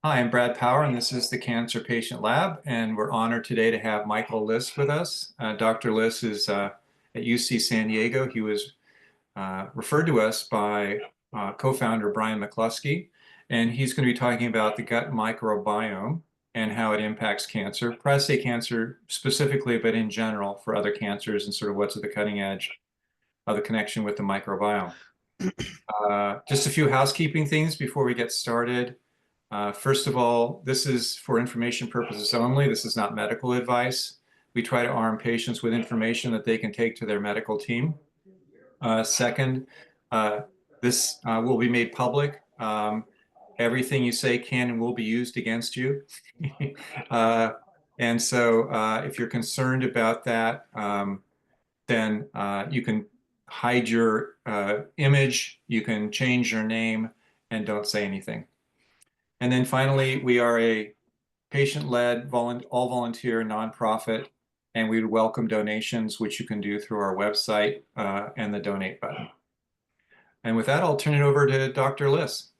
Hi, I'm Brad Power, and this is the Cancer Patient Lab, and we're honored today to have Michael Liss with us. Dr. Liss is at UC San Diego. He was referred to us by co-founder Brian McCluskey, and he's going to be talking about the gut microbiome and how it impacts cancer, prostate cancer specifically, but in general for other cancers and sort of what's at the cutting edge of the connection with the microbiome. Just a few housekeeping things before we get started. First of all, this is for information purposes only. This is not medical advice. We try to arm patients with information that they can take to their medical team. Second, this will be made public. Everything you say can and will be used against you. uh, and so if you're concerned about that, then you can hide your image, you can change your name, and don't say anything. And then finally, we are a patient-led, all volunteer nonprofit, and we would welcome donations, which you can do through our website and the donate button. And with that, I'll turn it over to Dr. Liss.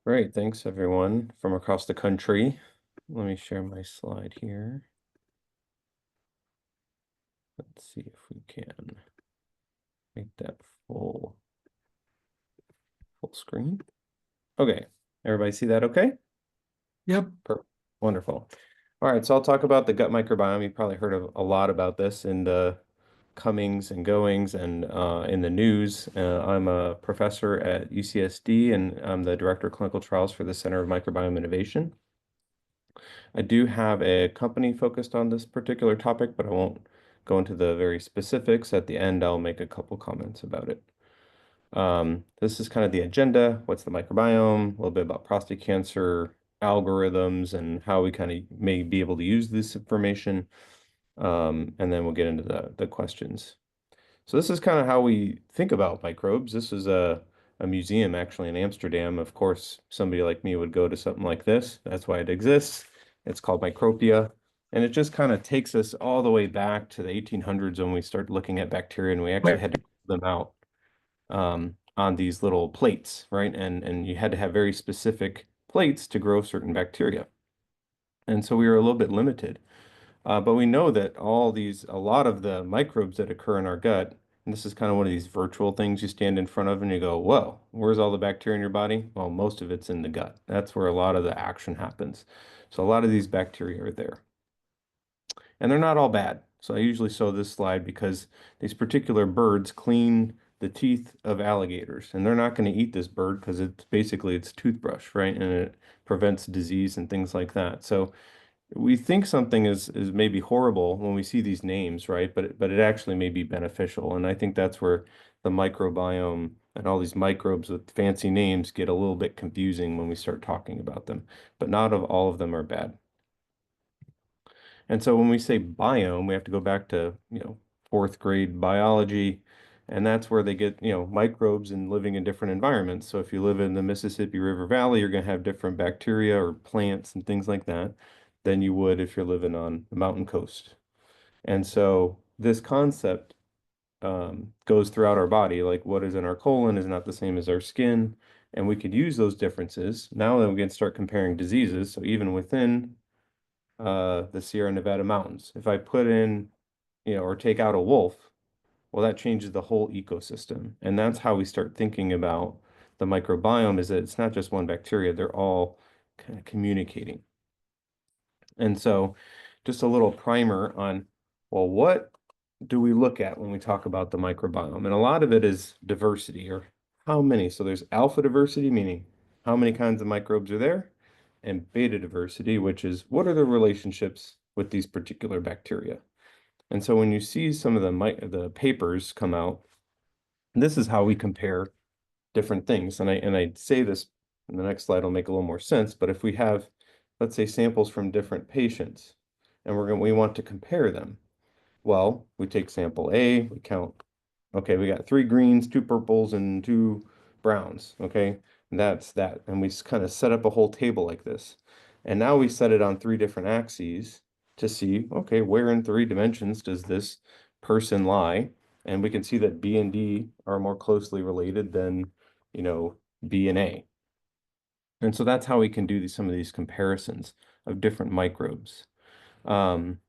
Great, thanks everyone from across the country. Let me share my slide here. Let's see if we can make that full screen. Okay, everybody see that okay? Yep. Perfect. Wonderful. All right, so I'll talk about the gut microbiome. You probably heard of a lot about this in the comings and goings and in the news. I'm a professor at UCSD, and I'm the director of clinical trials for the Center of Microbiome Innovation. I do have a company focused on this particular topic, but I won't go into the very specifics. At the end, I'll make a couple comments about it. This is kind of the agenda. What's the microbiome? A little bit about prostate cancer, algorithms, and how we kind of may be able to use this information. And then we'll get into the questions. So this is kind of how we think about microbes. This is a museum actually in Amsterdam. Of course, somebody like me would go to something like this. That's why it exists. It's called Micropia. And it just kind of takes us all the way back to the 1800s when we started looking at bacteria, and we actually had to pull them out on these little plates, right? And you had to have very specific plates to grow certain bacteria. And so we were a little bit limited. But we know that a lot of the microbes that occur in our gut, and this is kind of one of these virtual things you stand in front of and you go, whoa, where's all the bacteria in your body? Well, most of it's in the gut. That's where a lot of the action happens. So a lot of these bacteria are there. And they're not all bad. So I usually show this slide because these particular birds clean the teeth of alligators, and they're not going to eat this bird because it's basically its toothbrush, right? And it prevents disease and things like that. So we think something is maybe horrible when we see these names, right? But it actually may be beneficial. And I think that's where the microbiome and all these microbes with fancy names get a little bit confusing when we start talking about them. But not all of them are bad. And so when we say biome, we have to go back to, fourth grade biology. And that's where they get, microbes and living in different environments. So if you live in the Mississippi River Valley, you're going to have different bacteria or plants and things like that than you would if you're living on the mountain coast. And so this concept goes throughout our body, like what is in our colon is not the same as our skin. And we could use those differences. Now that we can start comparing diseases. So even within the Sierra Nevada mountains, if I put in, or take out a wolf, well, that changes the whole ecosystem. And that's how we start thinking about the microbiome, is that it's not just one bacteria, they're all kind of communicating. And so just a little primer on, well, what do we look at when we talk about the microbiome? And a lot of it is diversity, or how many. So there's alpha diversity, meaning how many kinds of microbes are there, and beta diversity, which is what are the relationships with these particular bacteria. And so when you see some of the papers come out, this is how we compare different things. And I say this, and the next slide will make a little more sense, but if we have, let's say, samples from different patients, and we want to compare them, well, we take sample A, we count, okay, we got 3 greens, 2 purples, and 2 browns, okay? And that's that. And we kind of set up a whole table like this. And now we set it on 3 different axes to see, okay, where in 3 dimensions does this person lie? And we can see that B and D are more closely related than, B and A. And so that's how we can do some of these comparisons of different microbes. Um,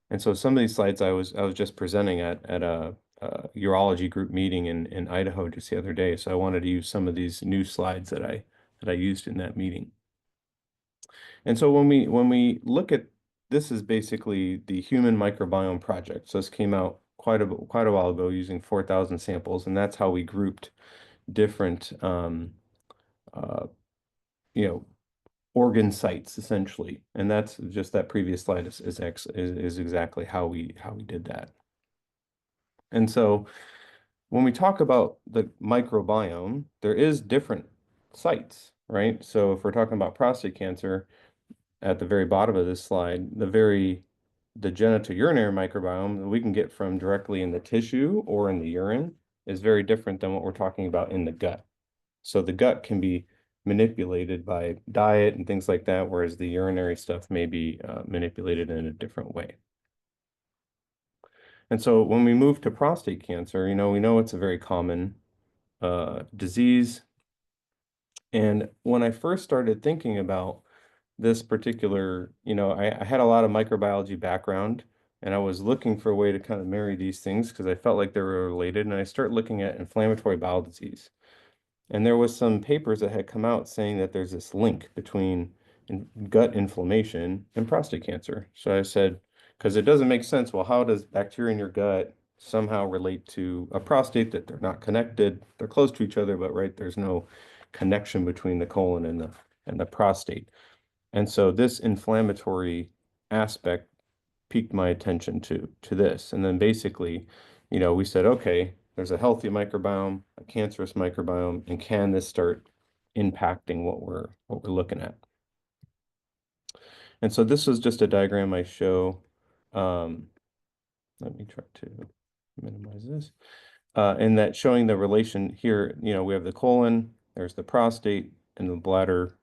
and so some of these slides I was just presenting at a urology group meeting in Idaho just the other day. So I wanted to use some of these new slides that I used in that meeting. And so when we look at this is basically the Human Microbiome Project. So this came out quite a while ago using 4,000 samples, and that's how we grouped different uh, you know organ sites essentially. And that's just that previous slide is exactly how we did that. And so when we talk about the microbiome, there is different sites, right? So if we're talking about prostate cancer, at the very bottom of this slide, the genitourinary microbiome that we can get from directly in the tissue or in the urine is very different than what we're talking about in the gut. So the gut can be manipulated by diet and things like that, whereas the urinary stuff may be manipulated in a different way. And so when we move to prostate cancer, we know it's a very common disease. And when I first started thinking about this particular, I had a lot of microbiology background and I was looking for a way to kind of marry these things because I felt like they were related. And I started looking at inflammatory bowel disease. And there was some papers that had come out saying that there's this link between gut inflammation and prostate cancer. So I said, because it doesn't make sense. Well, how does bacteria in your gut somehow relate to a prostate that they're not connected? They're close to each other, but right, there's no connection between the colon and the prostate. And so this inflammatory aspect piqued my attention to this. And then basically, we said, okay, there's a healthy microbiome, a cancerous microbiome, and can this start impacting what we're looking at? And so this was just a diagram I show. Let me try to minimize this. And that showing the relation here, we have the colon, there's the prostate, and the bladder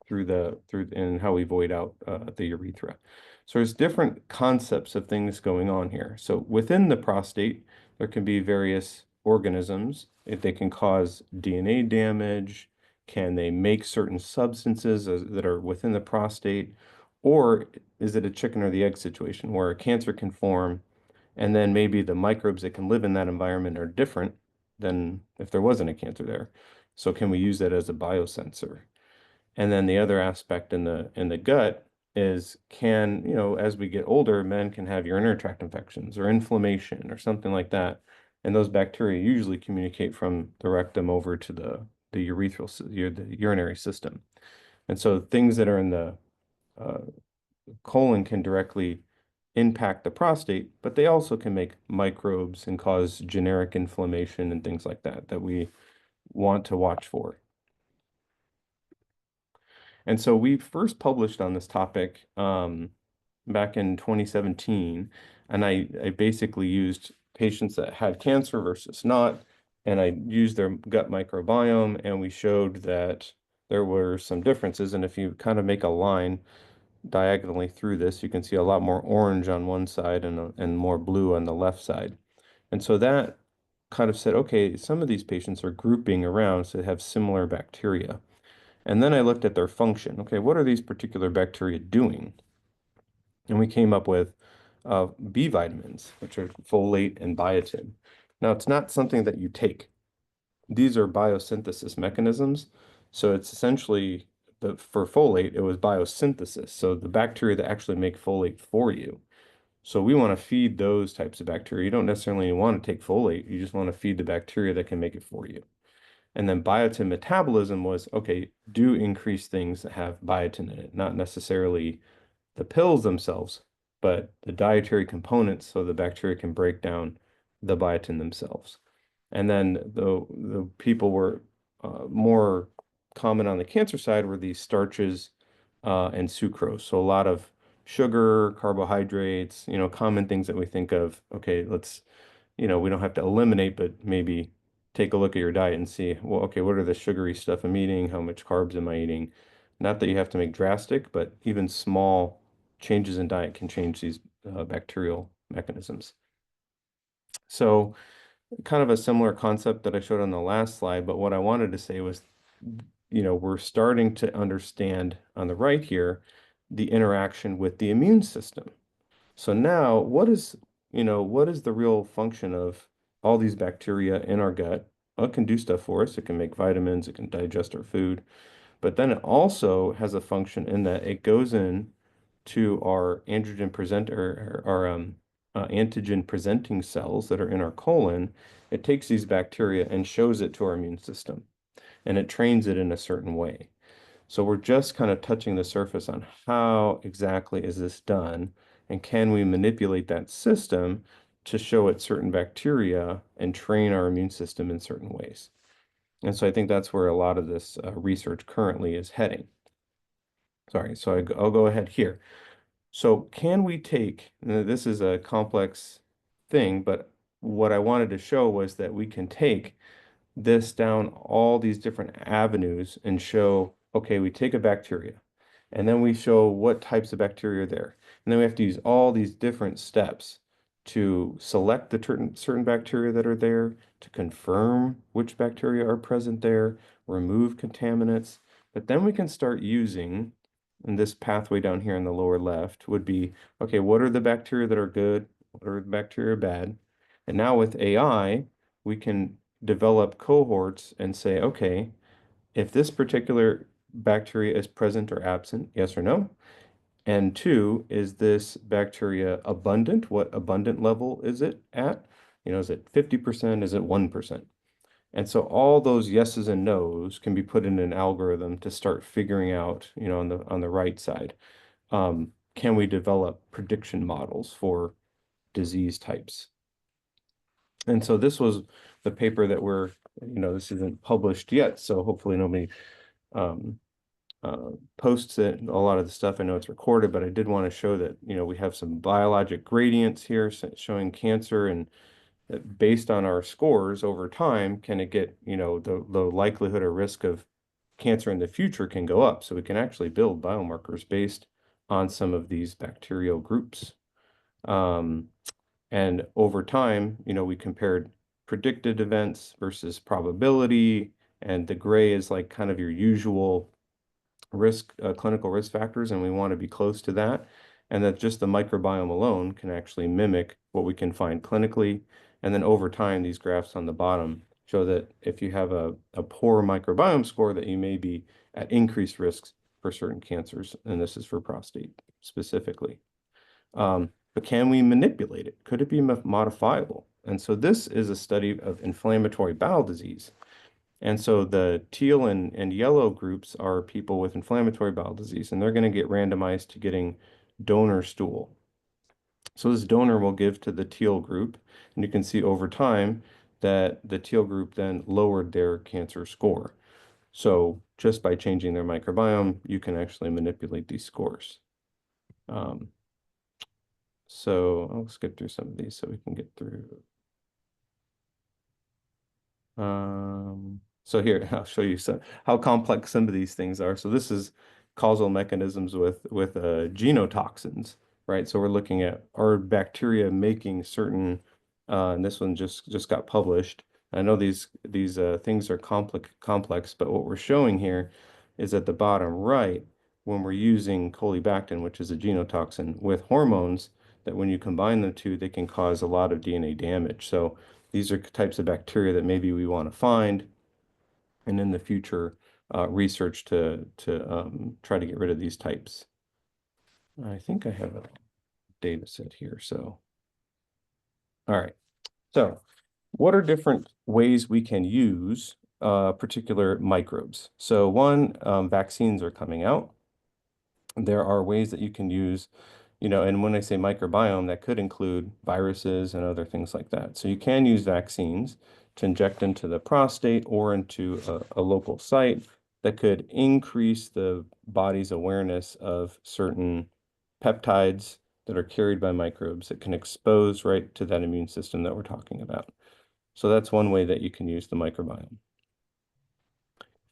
through and how we void out the urethra. So there's different concepts of things going on here. So within the prostate, there can be various organisms. If they can cause DNA damage, can they make certain substances that are within the prostate, or is it a chicken or the egg situation where a cancer can form, and then maybe the microbes that can live in that environment are different than if there wasn't a cancer there. So can we use that as a biosensor? And then the other aspect in the gut is as we get older, men can have urinary tract infections or inflammation or something like that. And those bacteria usually communicate from the rectum over to the the urinary system. And so things that are in the uh, colon can directly impact the prostate, but they also can make microbes and cause generic inflammation and things like that we want to watch for. And so we first published on this topic back in 2017, and I basically used patients that had cancer versus not, and I used their gut microbiome, and we showed that there were some differences. And if you kind of make a line diagonally through this, you can see a lot more orange on one side and more blue on the left side. And so that kind of said, okay, some of these patients are grouping around, so they have similar bacteria. And then I looked at their function. Okay, what are these particular bacteria doing? And we came up with B vitamins, which are folate and biotin. Now, it's not something that you take. These are biosynthesis mechanisms. So it's essentially, for folate, it was biosynthesis. So the bacteria that actually make folate for you. So we want to feed those types of bacteria. You don't necessarily want to take folate. You just want to feed the bacteria that can make it for you. And then biotin metabolism was, okay, do increase things that have biotin in it, not necessarily the pills themselves, but the dietary components so the bacteria can break down the biotin themselves. And then the people were more common on the cancer side were these starches and sucrose. So a lot of sugar, carbohydrates, common things that we think of, okay, we don't have to eliminate, but maybe take a look at your diet and see, well, okay, what are the sugary stuff I'm eating? How much carbs am I eating? Not that you have to make drastic, but even small changes in diet can change these bacterial mechanisms. So kind of a similar concept that I showed on the last slide, but what I wanted to say was we're starting to understand on the right here the interaction with the immune system. So now, what is the real function of all these bacteria in our gut? Well, it can do stuff for us. It can make vitamins, it can digest our food, but then it also has a function in that it goes in to our androgen presenter, our antigen presenting cells that are in our colon. It takes these bacteria and shows it to our immune system, and it trains it in a certain way. So we're just kind of touching the surface on how exactly is this done, and can we manipulate that system to show it certain bacteria and train our immune system in certain ways. And so I think that's where a lot of this research currently is heading. Sorry, so I'll go ahead here. So can we take, this is a complex thing, but what I wanted to show was that we can take this down all these different avenues and show, okay, we take a bacteria and then we show what types of bacteria are there. And then we have to use all these different steps to select the certain bacteria that are there, to confirm which bacteria are present there, remove contaminants. But then we can start using, and this pathway down here in the lower left would be, okay, what are the bacteria that are good? What are the bacteria bad? And now with AI, we can develop cohorts and say, okay, if this particular bacteria is present or absent, yes or no? And two, is this bacteria abundant? What abundant level is it at? Is it 50%? Is it 1%? And so all those yeses and nos can be put in an algorithm to start figuring out, on the right side, can we develop prediction models for disease types? And so this was the paper that this isn't published yet, so hopefully nobody um, posts it. A lot of the stuff I know it's recorded, but I did want to show that, we have some biologic gradients here showing cancer, and based on our scores over time, can it get, the likelihood or risk of cancer in the future can go up. So we can actually build biomarkers based on some of these bacterial groups. And over time, we compared predicted events versus probability, and the gray is like kind of your usual risk, clinical risk factors, and we want to be close to that. And that just the microbiome alone can actually mimic what we can find clinically. And then over time, these graphs on the bottom show that if you have a poor microbiome score, that you may be at increased risks for certain cancers. And this is for prostate specifically. But can we manipulate it? Could it be modifiable? And so this is a study of inflammatory bowel disease. And so the teal and yellow groups are people with inflammatory bowel disease, and they're going to get randomized to getting donor stool. So this donor will give to the teal group, and you can see over time that the teal group then lowered their cancer score. So just by changing their microbiome, you can actually manipulate these scores. So I'll skip through some of these so we can get through. So here, I'll show you how complex some of these things are. So this is causal mechanisms with genotoxins, right? So we're looking at, are bacteria making certain, and this one just got published. I know these things are complex, but what we're showing here is at the bottom right, when we're using colibactin, which is a genotoxin, with hormones, that when you combine the two, they can cause a lot of DNA damage. So these are types of bacteria that maybe we want to find, and in the future, research to try to get rid of these types. I think I have a data set here. So, all right. So, what are different ways we can use particular microbes? So, one, vaccines are coming out. There are ways that you can use, and when I say microbiome, that could include viruses and other things like that. So you can use vaccines to inject into the prostate or into a local site that could increase the body's awareness of certain peptides that are carried by microbes that can expose right to that immune system that we're talking about. So that's one way that you can use the microbiome.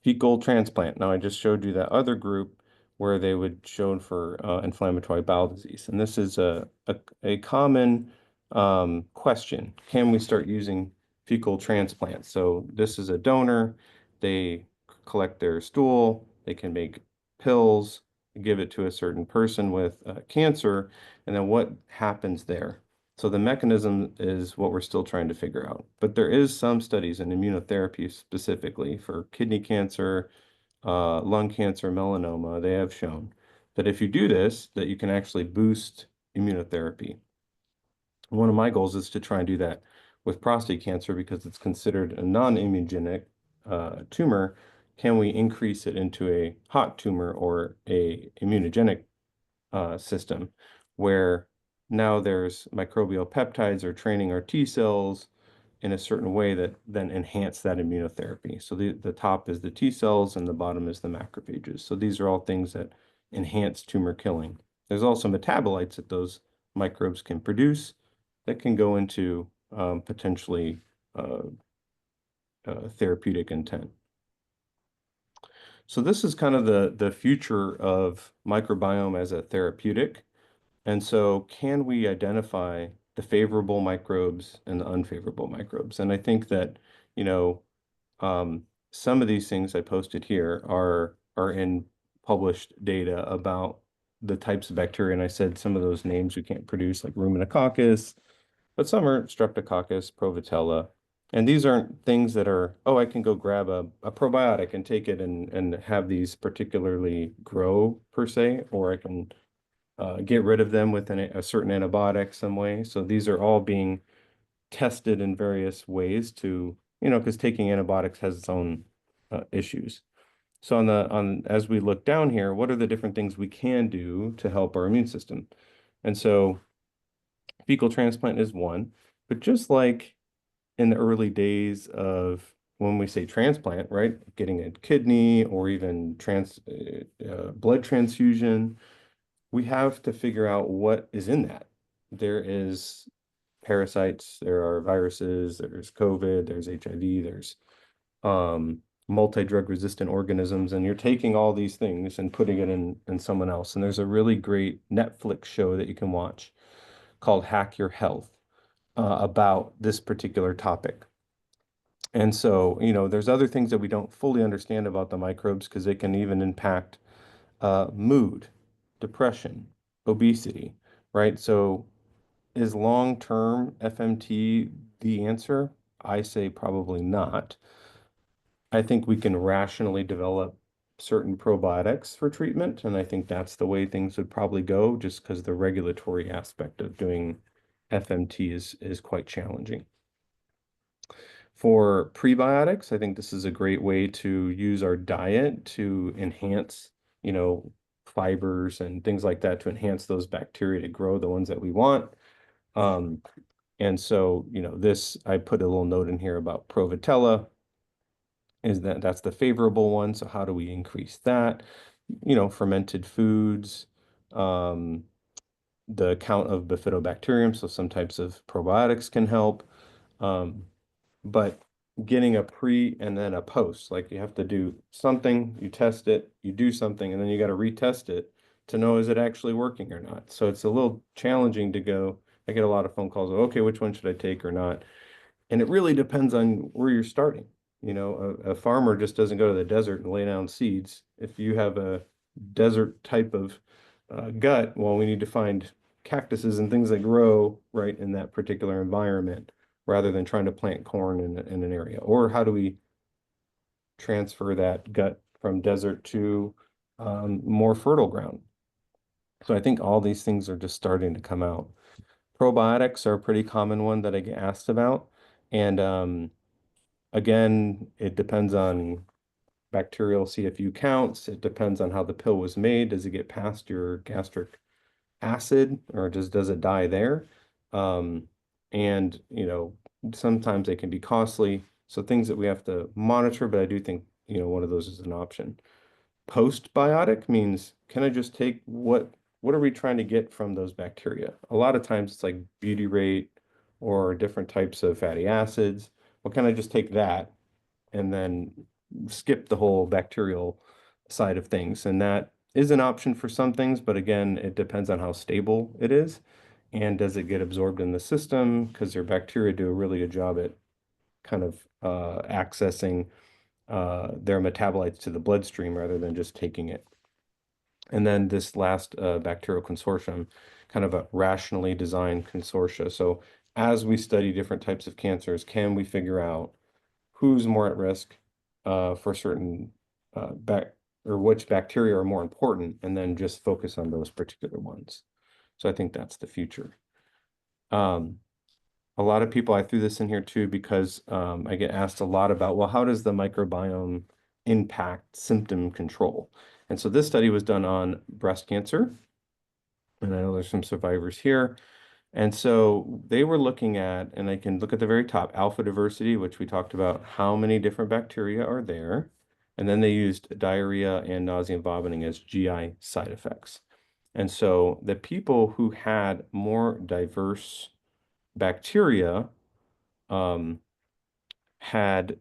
Fecal transplant. Now, I just showed you that other group where they would show for inflammatory bowel disease. And this is a common question. Can we start using fecal transplants? So this is a donor. They collect their stool, they can make pills, give it to a certain person with cancer, and then what happens there? So the mechanism is what we're still trying to figure out. But there is some studies in immunotherapy specifically for kidney cancer, lung cancer, melanoma. They have shown that if you do this, that you can actually boost immunotherapy. One of my goals is to try and do that with prostate cancer because it's considered a non-immunogenic tumor. Can we increase it into a hot tumor or a immunogenic system where now there's microbial peptides or training our T cells in a certain way that then enhance that immunotherapy. So the top is the T cells and the bottom is the macrophages. So these are all things that enhance tumor killing. There's also metabolites that those microbes can produce that can go into potentially therapeutic intent. So this is kind of the future of microbiome as a therapeutic. And so can we identify the favorable microbes and the unfavorable microbes? And I think that, you know, some of these things I posted here are in published data about the types of bacteria. And I said some of those names we can't produce, like ruminococcus, but some are streptococcus, prevotella. And these aren't things that are, oh, I can go grab a probiotic and take it and have these particularly grow per se, or I can get rid of them with a certain antibiotic some way. So these are all being tested in various ways to, you know, because taking antibiotics has its own issues. So as we look down here, what are the different things we can do to help our immune system? And so fecal transplant is one, but just like in the early days of when we say transplant, right, getting a kidney or even blood transfusion, we have to figure out what is in that. There is parasites, there are viruses, there's COVID, there's HIV, there's multi-drug resistant organisms, and you're taking all these things and putting it in someone else. And there's a really great Netflix show that you can watch called Hack Your Health about this particular topic. And so, you know, there's other things that we don't fully understand about the microbes because they can even impact mood, depression, obesity, right? So is long-term FMT the answer? I say probably not. I think we can rationally develop certain probiotics for treatment, and I think that's the way things would probably go, just because the regulatory aspect of doing FMT is quite challenging. For prebiotics, I think this is a great way to use our diet to enhance, you know, fibers and things like that to enhance those bacteria to grow the ones that we want. And so, you know, I put a little note in here about Prevotella, is that's the favorable one. So how do we increase that? You know, fermented foods, the count of bifidobacterium, so some types of probiotics can help. But getting a pre and then a post, like you have to do something, you test it, you do something, and then you got to retest it to know is it actually working or not. So it's a little challenging to go. I get a lot of phone calls, okay, which one should I take or not? And it really depends on where you're starting. You know, a farmer just doesn't go to the desert and lay down seeds. If you have a desert type of gut, well, we need to find cactuses and things that grow right in that particular environment rather than trying to plant corn in an area. Or how do we transfer that gut from desert to more fertile ground? So I think all these things are just starting to come out. Probiotics are a pretty common one that I get asked about. And again, it depends on bacterial CFU counts. It depends on how the pill was made. Does it get past your gastric acid or does it die there? And, you know, sometimes they can be costly. So things that we have to monitor, but I do think, you know, one of those is an option. Postbiotic means, can I just take what are we trying to get from those bacteria? A lot of times it's like butyrate or different types of fatty acids. Well, can I just take that and then skip the whole bacterial side of things? And that is an option for some things, but again, it depends on how stable it is. And does it get absorbed in the system? Because your bacteria do a really good job at kind of accessing their metabolites to the bloodstream rather than just taking it. And then this last bacterial consortium, kind of a rationally designed consortia. So as we study different types of cancers, can we figure out who's more at risk for certain bac or which bacteria are more important, and then just focus on those particular ones. So I think that's the future. Um, a lot of people, I threw this in here too because I get asked a lot about, well, how does the microbiome impact symptom control? And so this study was done on breast cancer, and I know there's some survivors here. And so they were looking at, and I can look at the very top, alpha diversity, which we talked about how many different bacteria are there. And then they used diarrhea and nausea and vomiting as GI side effects. And so the people who had more diverse bacteria um, had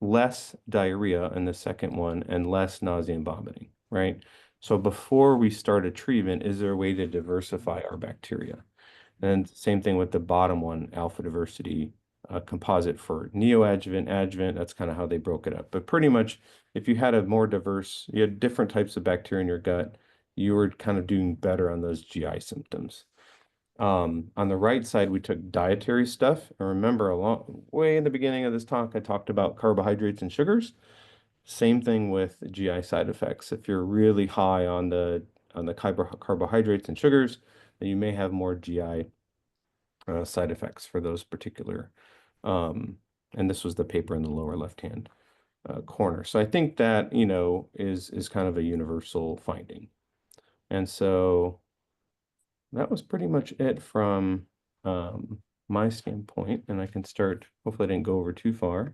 less diarrhea in the second one and less nausea and vomiting, right? So before we start a treatment, is there a way to diversify our bacteria? And same thing with the bottom one, alpha diversity composite for neoadjuvant, adjuvant. That's kind of how they broke it up. But pretty much, if you had a more diverse, you had different types of bacteria in your gut, you were kind of doing better on those GI symptoms. On the right side, we took dietary stuff. And remember, way in the beginning of this talk, I talked about carbohydrates and sugars. Same thing with GI side effects. If you're really high on the carbohydrates and sugars, then you may have more GI side effects for those particular. And this was the paper in the lower left-hand corner. So I think that, is kind of a universal finding. And so that was pretty much it from my standpoint. And I can start, hopefully I didn't go over too far.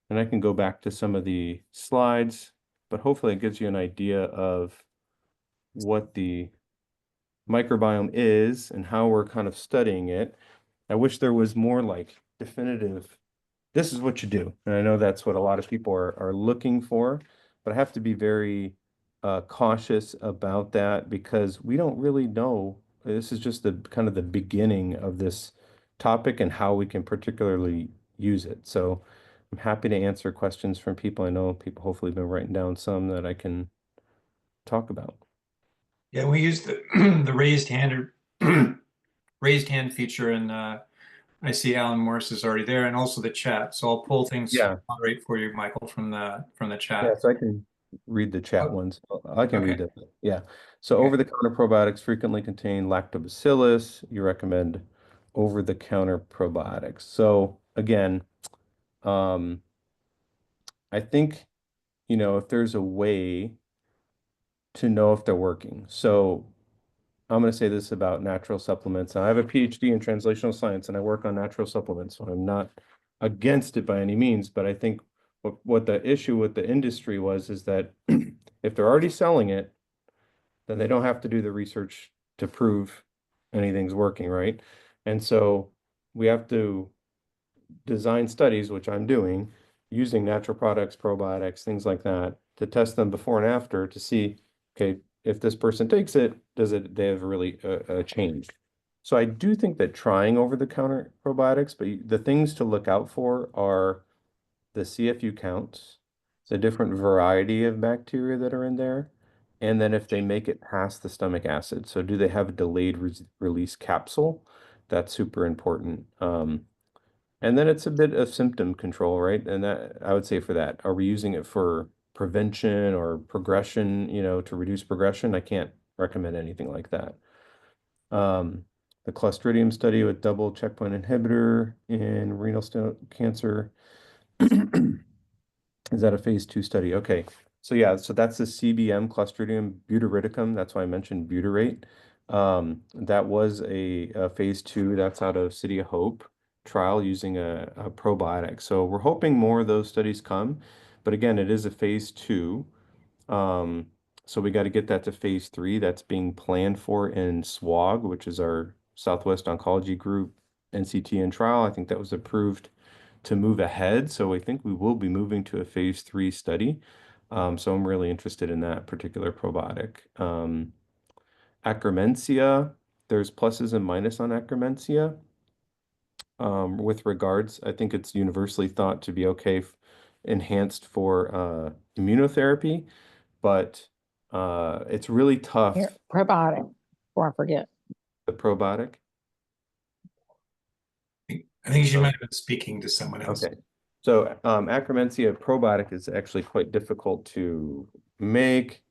And I can go back to some of the slides, but hopefully it gives you an idea of what the microbiome is and how we're kind of studying it. I wish there was more like definitive, this is what you do. And I know that's what a lot of people are looking for, but I have to be very cautious about that because we don't really know. This is just the kind of the beginning of this topic and how we can particularly use it. So I'm happy to answer questions from people. I know people hopefully have been writing down some that I can talk about. Yeah, we use the the raised hand feature, and I see Alan Morris is already there, and also the chat. So I'll pull things Yeah. moderate for you, Michael, from the Yeah, chat. so I can read the chat Oh, ones. I can okay. read it. Yeah. So Okay. over-the-counter probiotics frequently contain lactobacillus. You recommend over-the-counter probiotics. So again, um, I think, if there's a way to know if they're working. So I'm going to say this about natural supplements. I have a PhD in translational science and I work on natural supplements, so I'm not against it by any means, but I think what the issue with the industry was is that if they're already selling it, then they don't have to do the research to prove anything's working, right? And so we have to design studies, which I'm doing, using natural products, probiotics, things like that, to test them before and after to see, okay, if this person takes it, they have really changed? So I do think that trying over-the-counter probiotics, but the things to look out for are the CFU counts, the different variety of bacteria that are in there, and then if they make it past the stomach acid. So do they have a delayed release capsule? That's super important. And then it's a bit of symptom control, right? And that I would say for that, are we using it for prevention or progression, to reduce progression? I can't recommend anything like that. Um, the Clostridium study with double checkpoint inhibitor in renal stone cancer. Is that a phase 2 study? Okay. So yeah, so that's the CBM, Clostridium butyricum. That's why I mentioned butyrate. That was a phase 2. That's out of City of Hope trial using a probiotic. So we're hoping more of those studies come. But again, it is a phase 2. Um, so we got to get that to phase 3. That's being planned for in SWOG, which is our Southwest Oncology Group NCTN trial. I think that was approved to move ahead. So I think we will be moving to a phase 3 study. So I'm really interested in that particular probiotic. Akkermansia, there's pluses and minuses on Akkermansia. With regards, I think it's universally thought to be okay enhanced for immunotherapy, but it's really tough. Here, probiotic, before I forget. The probiotic. I think she might have been speaking to someone else. Okay. So Akkermansia probiotic is actually quite difficult to make.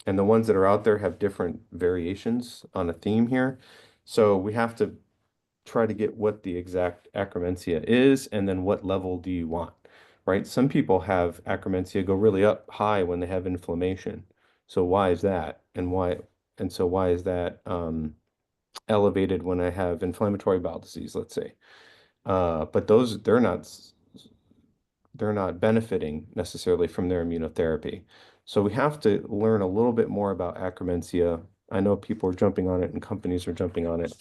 And the ones that are out there have different variations on a theme here. So we have to try to get what the exact Akkermansia is and then what level do you want, right? Some people have Akkermansia go really up high when they have inflammation. So why is that? And so why is that elevated when I have inflammatory bowel disease, let's say? But those they're not benefiting necessarily from their immunotherapy. So we have to learn a little bit more about Akkermansia. I know people are jumping on it and companies are jumping on it,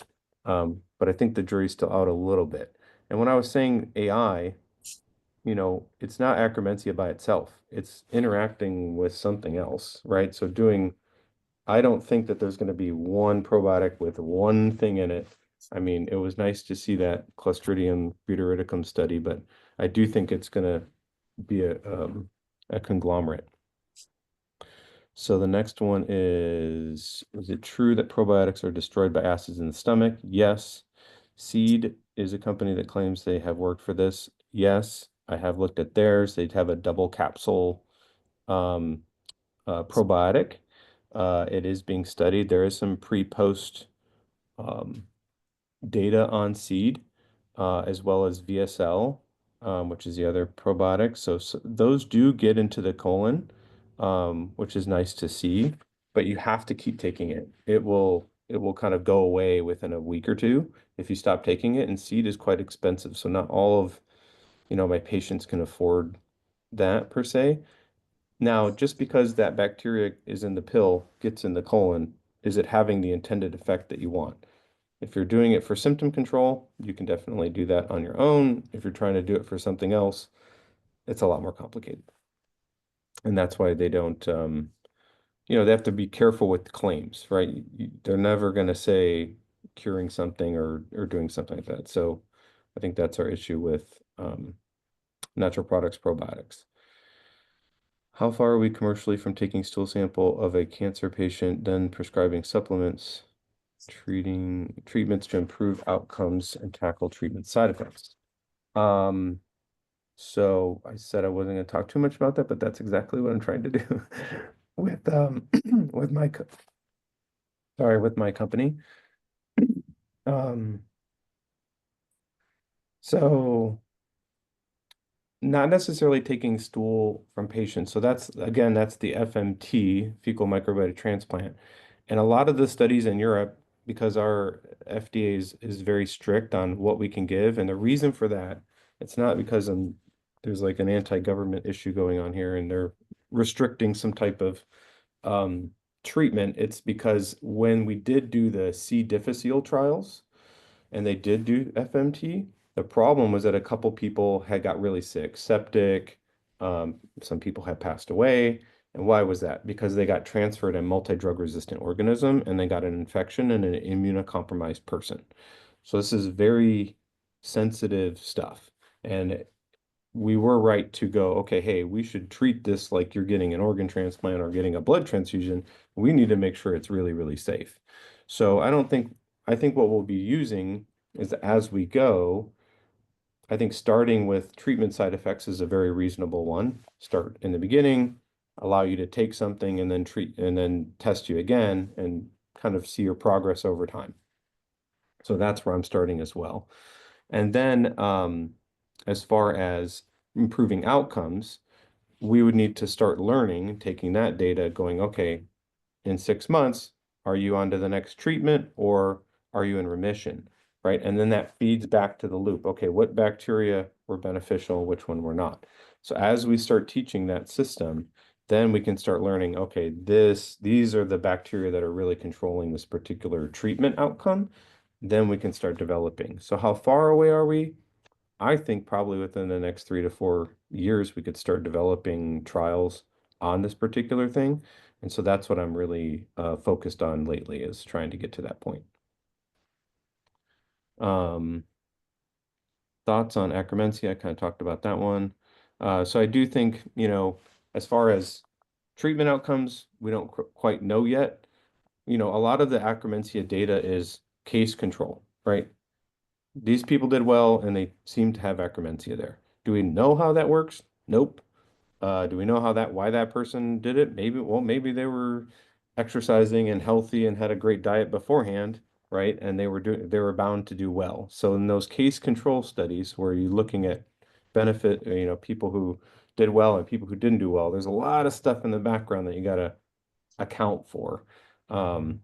but I think the jury's still out a little bit. And when I was saying AI, it's not Akkermansia by itself. It's interacting with something else, right? So I don't think that there's going to be one probiotic with one thing in it. I mean, it was nice to see that Clostridium butyriticum study, but I do think it's going to be a conglomerate. So the next one is it true that probiotics are destroyed by acids in the stomach? Yes. Seed is a company that claims they have worked for this. Yes, I have looked at theirs. They'd have a double capsule probiotic. It is being studied. There is some pre-post data on seed, as well as VSL, which is the other probiotic. So those do get into the colon, which is nice to see, but you have to keep taking it. It will kind of go away within a week or two if you stop taking it. And seed is quite expensive, so not all of my patients can afford that per se. Now, just because that bacteria is in the pill, gets in the colon, is it having the intended effect that you want? If you're doing it for symptom control, you can definitely do that on your own. If you're trying to do it for something else, it's a lot more complicated. And that's why they don't, they have to be careful with claims, right? They're never going to say curing something or doing something like that. So I think that's our issue with natural products probiotics. How far are we commercially from taking stool sample of a cancer patient, then prescribing supplements, treatments to improve outcomes and tackle treatment side effects? So I said I wasn't going to talk too much about that, but that's exactly what I'm trying to do with with my company. So not necessarily taking stool from patients. So that's the FMT, fecal microbiota transplant. And a lot of the studies in Europe, because our FDA is very strict on what we can give. And the reason for that, it's not because there's like an anti-government issue going on here and they're restricting some type of treatment. It's because when we did do the C. difficile trials and they did do FMT, the problem was that a couple people had got really sick, septic. Some people had passed away. And why was that? Because they got transferred a multi-drug resistant organism and they got an infection in an immunocompromised person. So this is very sensitive stuff. And we were right to go, okay, hey, we should treat this like you're getting an organ transplant or getting a blood transfusion. We need to make sure it's really, really safe. So I think what we'll be using is as we go, I think starting with treatment side effects is a very reasonable one. Start in the beginning, allow you to take something and then treat and then test you again and kind of see your progress over time. So that's where I'm starting as well. And then as far as improving outcomes, we would need to start learning, taking that data, going, okay, in 6 months, are you on to the next treatment or are you in remission? Right. And then that feeds back to the loop. Okay, what bacteria were beneficial, which one were not? So as we start teaching that system, then we can start learning, okay, these are the bacteria that are really controlling this particular treatment outcome. Then we can start developing. So how far away are we? I think probably within the next 3 to 4 years, we could start developing trials on this particular thing. And so that's what I'm really focused on lately is trying to get to that point. Thoughts on Akkermansia? I kind of talked about that one. So I do think, as far as treatment outcomes, we don't quite know yet. A lot of the Akkermansia data is case control, right? These people did well and they seem to have Akkermansia there. Do we know how that works? Nope. Do we know why that person did it? Maybe they were exercising and healthy and had a great diet beforehand, right? And they were bound to do well. So in those case control studies where you're looking at benefit, people who did well and people who didn't do well, there's a lot of stuff in the background that you got to account for. Um,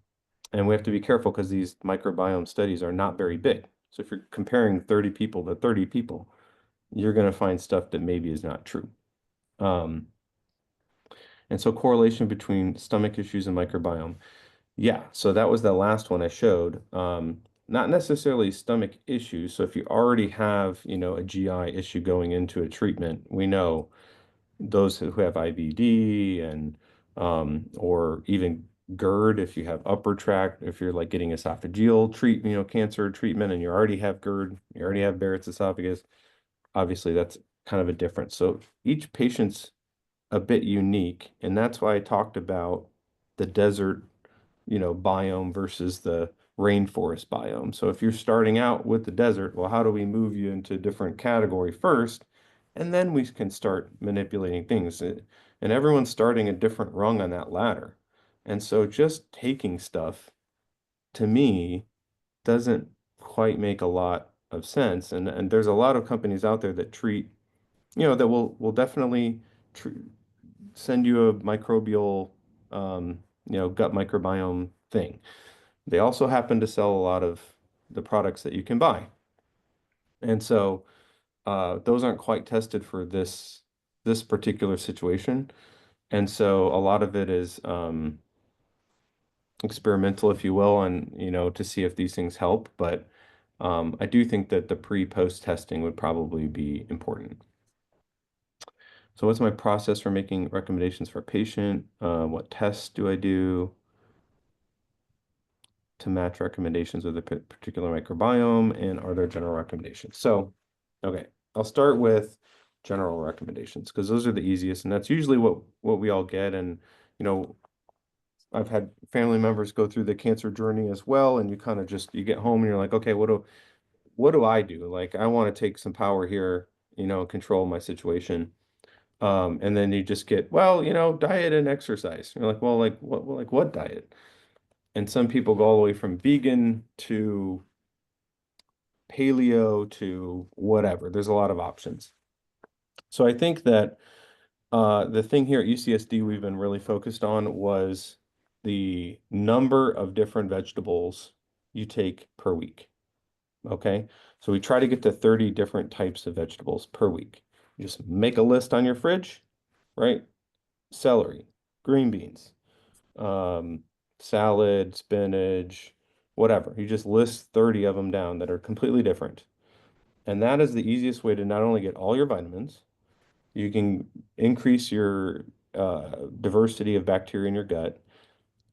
and we have to be careful because these microbiome studies are not very big. So if you're comparing 30 people to 30 people, you're going to find stuff that maybe is not true. Um, and so correlation between stomach issues and microbiome. Yeah, so that was the last one I showed. Not necessarily stomach issues. So if you already have, a GI issue going into a treatment, we know those who have IBD and or even GERD, if you have upper tract, if you're like getting esophageal cancer treatment and you already have GERD, you already have Barrett's esophagus, obviously that's kind of a difference. So each patient's a bit unique, and that's why I talked about the desert, biome versus the rainforest biome. So if you're starting out with the desert, well, how do we move you into a different category first? And then we can start manipulating things. And everyone's starting a different rung on that ladder. And so just taking stuff to me doesn't quite make a lot of sense. And there's a lot of companies out there that treat, that will definitely tr send you a microbial, gut microbiome thing. They also happen to sell a lot of the products that you can buy. And so those aren't quite tested for this particular situation. And so a lot of it is experimental, if you will, and to see if these things help. But I do think that the pre-post testing would probably be important. So what's my process for making recommendations for a patient? What tests do I do to match recommendations with a particular microbiome? And are there general recommendations? So, okay, I'll start with general recommendations because those are the easiest, and that's usually what we all get. And I've had family members go through the cancer journey as well, and you kind of just you get home and you're like, okay, what do I do? Like, I want to take some power here, control my situation. And then you just get, well, diet and exercise. You're like, well, like what diet? And some people go all the way from vegan to paleo to whatever. There's a lot of options. So I think that the thing here at UCSD we've been really focused on was the number of different vegetables you take per week. Okay. So we try to get to 30 different types of vegetables per week. You just make a list on your fridge, right? Celery, green beans, um, salad, spinach, whatever. You just list 30 of them down that are completely different. And that is the easiest way to not only get all your vitamins, you can increase your diversity of bacteria in your gut,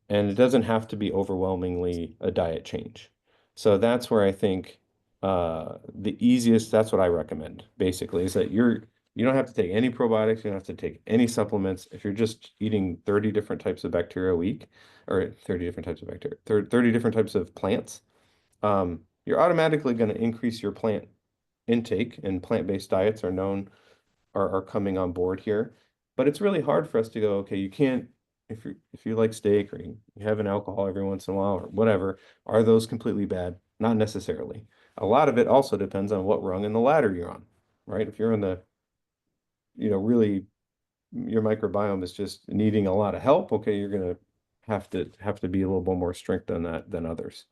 and it doesn't have to be overwhelmingly a diet change. So that's where I think the easiest, that's what I recommend basically, is that you don't have to take any probiotics, you don't have to take any supplements. If you're just eating 30 different types of bacteria a week, or 30 different types of bacteria, 30 different types of plants, you're automatically going to increase your plant intake, and plant-based diets are known are coming on board here. But it's really hard for us to go, okay, you can't, if you like steak or you have an alcohol every once in a while or whatever, are those completely bad? Not necessarily. A lot of it also depends on what rung in the ladder you're on, right? If you're in the, really your microbiome is just needing a lot of help, okay, you're gonna have to be a little bit more strict on that than others.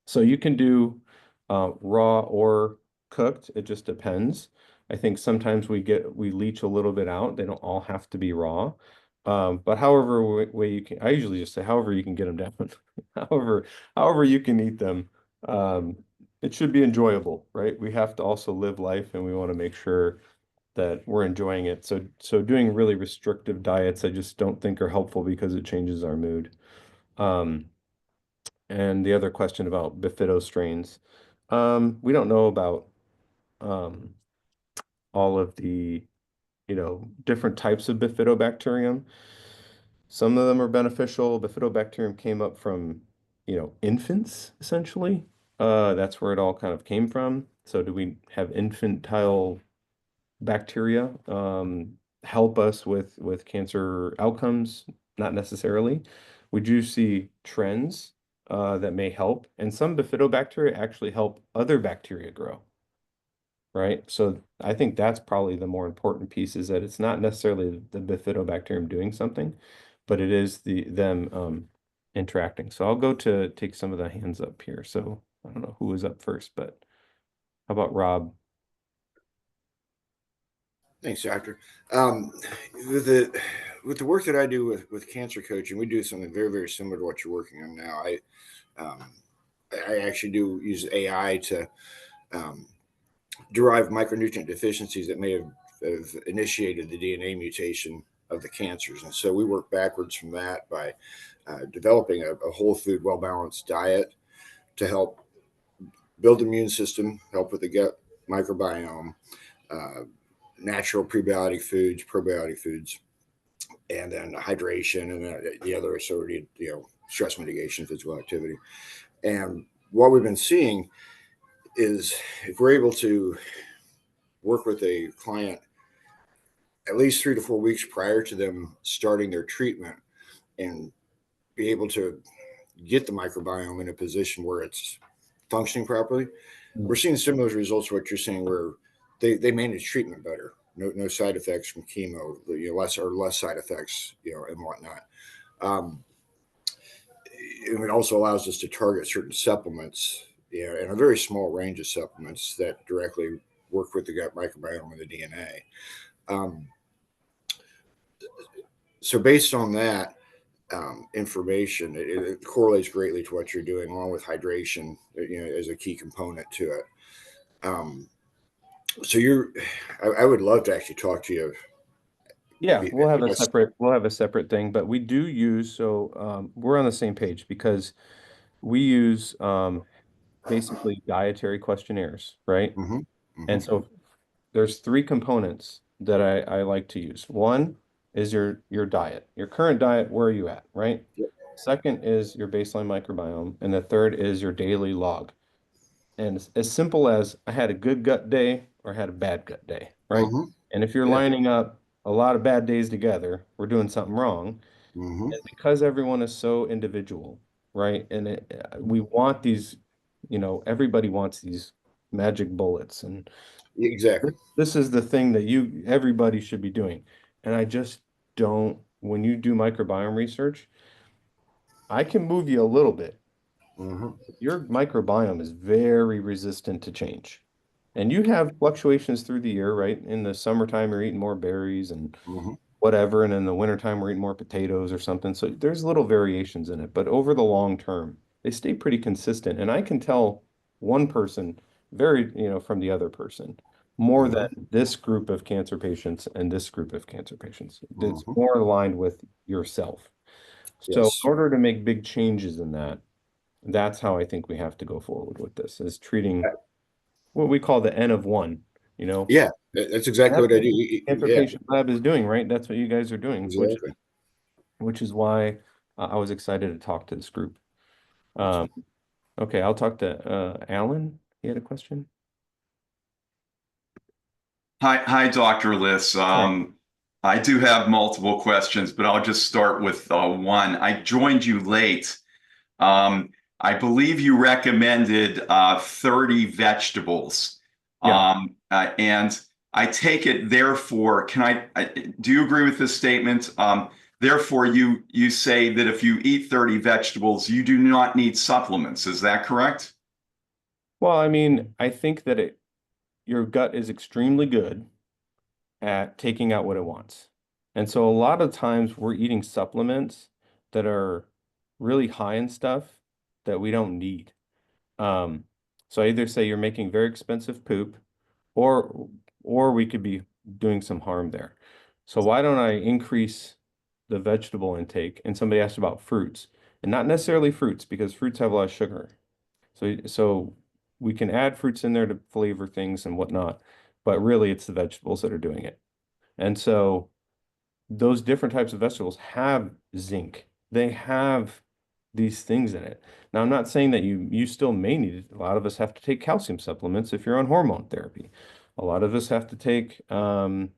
So you can do raw or cooked. It just depends. I think sometimes we leach a little bit out. They don't all have to be raw. But however way you can, I usually just say however you can get them down. However you can eat them. Um, it should be enjoyable, right? We have to also live life and we want to make sure that we're enjoying it. So doing really restrictive diets, I just don't think are helpful because it changes our mood. Um, and the other question about bifido strains. We don't know about um, all of the different types of bifidobacterium. Some of them are beneficial. Bifidobacterium came up from, infants, essentially. That's where it all kind of came from. So do we have infantile bacteria help us with cancer outcomes? Not necessarily. We do see trends that may help, and some bifidobacteria actually help other bacteria grow, right? So I think that's probably the more important piece, is that it's not necessarily the bifidobacterium doing something, but it is them interacting. So I'll go to take some of the hands up here. So I don't know who was up first, but how about Rob? Thanks, doctor. Um, with the work that I do with cancer coaching, we do something very, very similar to what you're working on now. Um, I actually do use AI to um, derive micronutrient deficiencies that may have initiated the DNA mutation of the cancers. And so we work backwards from that by developing a whole food, well balanced diet to help build the immune system, help with the gut microbiome, uh, natural prebiotic foods, probiotic foods, and then hydration, and the other is sort of, stress mitigation, physical activity. And what we've been seeing is if we're able to work with a client at least 3 to 4 weeks prior to them starting their treatment and be able to get the microbiome in a position where it's functioning properly, we're seeing similar results to what you're saying, where they manage treatment better. No side effects from chemo, less side effects, and whatnot. And it also allows us to target certain supplements, and a very small range of supplements that directly work with the gut microbiome and the DNA. So based on that information, it correlates greatly to what you're doing, along with hydration, as a key component to it. So I would love to actually talk to you. Yeah, we'll have a separate thing, but we do use, we're on the same page because we use basically dietary questionnaires, right? Mm-hmm, And mm-hmm, so there's three components that I like to use. One is your diet, your current diet, where are you at, right? yep, Second is your baseline microbiome, and the third is your daily log. And it's as simple as I had a good gut day or I had a bad gut day, right? mm-hmm, And if you're yeah, lining up a lot of bad days together, we're doing something wrong. mm-hmm, And because everyone is so individual, right? And we want these, everybody wants these magic bullets. And exactly. this is the thing that everybody should be doing. And I just don't, when you do microbiome research, I can move you a little bit. Mm-hmm, Your microbiome is very resistant to change. And you have fluctuations through the year, right? In the summertime, you're eating more berries and mm-hmm, whatever. And in the wintertime, we're eating more potatoes or something. So there's little variations in it. But over the long term, they stay pretty consistent. And I can tell one person from the other person more mm-hmm, than this group of cancer patients and this group of cancer patients. It's mm-hmm. more aligned with yourself. So in Yes. order to make big changes in that, that's how I think we have to go forward with this, is treating what we call the N of one, you know. Yeah, that's And exactly that's what I what do. the Cancer Yeah, Patient Lab is doing, right? That's what you guys are doing, exactly. which is why I was excited to talk to this group. Um, okay, I'll talk to Alan. He had a question. Hi, Dr. Liss. Hi. I do have multiple questions, but I'll just start with one. I joined you late. I believe you recommended 30 vegetables. Yeah. And I take it, therefore, do you agree with this statement? Therefore, you say that if you eat 30 vegetables, you do not need supplements. Is that correct? Well, I mean, I think that your gut is extremely good at taking out what it wants. And so a lot of times we're eating supplements that are really high in stuff that we don't need. Um, so I either say you're making very expensive poop, or we could be doing some harm there. So why don't I increase the vegetable intake? And somebody asked about fruits, and not necessarily fruits, because fruits have a lot of sugar. So we can add fruits in there to flavor things and whatnot, but really it's the vegetables that are doing it. And so those different types of vegetables have zinc. They have these things in it. Now, I'm not saying that you still may need it. A lot of us have to take calcium supplements if you're on hormone therapy. A lot of us have to take, you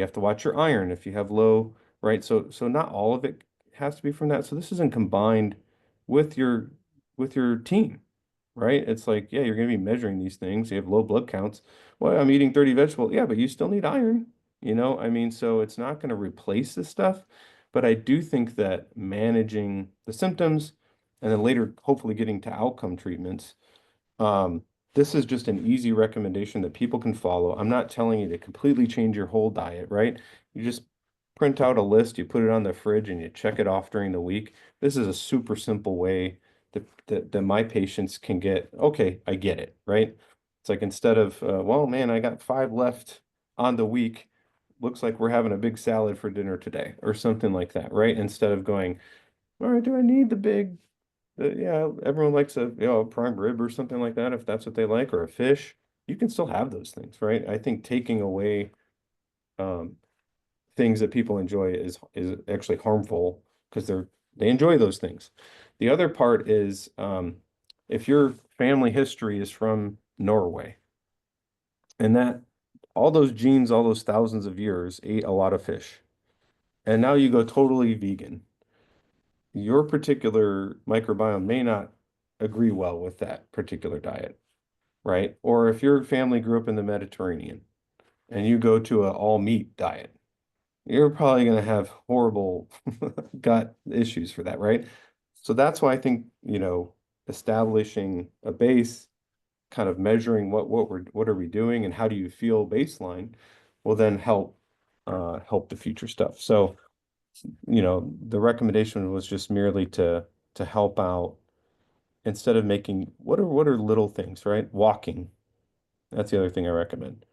have to watch your iron if you have low, right? So not all of it has to be from that. So this isn't combined with your team, right? It's like, yeah, you're going to be measuring these things. You have low blood counts. Well, I'm eating 30 vegetables. Yeah, but you still need iron, I mean, so it's not going to replace this stuff. But I do think that managing the symptoms and then later, hopefully getting to outcome treatments, um, this is just an easy recommendation that people can follow. I'm not telling you to completely change your whole diet, right? You just print out a list, you put it on the fridge, and you check it off during the week. This is a super simple way that my patients can get, okay, I get it, right? It's like instead of, well, man, I got 5 left on the week. Looks like we're having a big salad for dinner today, or something like that, right? Instead of going, all right, do I need the big yeah, everyone likes a prime rib or something like that, if that's what they like, or a fish. You can still have those things, right? I think taking away um, things that people enjoy is actually harmful because they enjoy those things. The other part is if your family history is from Norway, and that all those genes, all those thousands of years ate a lot of fish, and now you go totally vegan, your particular microbiome may not agree well with that particular diet, right? Or if your family grew up in the Mediterranean and you go to an all meat diet, you're probably going to have horrible gut issues for that, right? So that's why I think, establishing a base, kind of measuring what are we doing and how do you feel baseline will then help the future stuff. So the recommendation was just merely to help out instead of making what are little things, right? Walking. That's the other thing I recommend.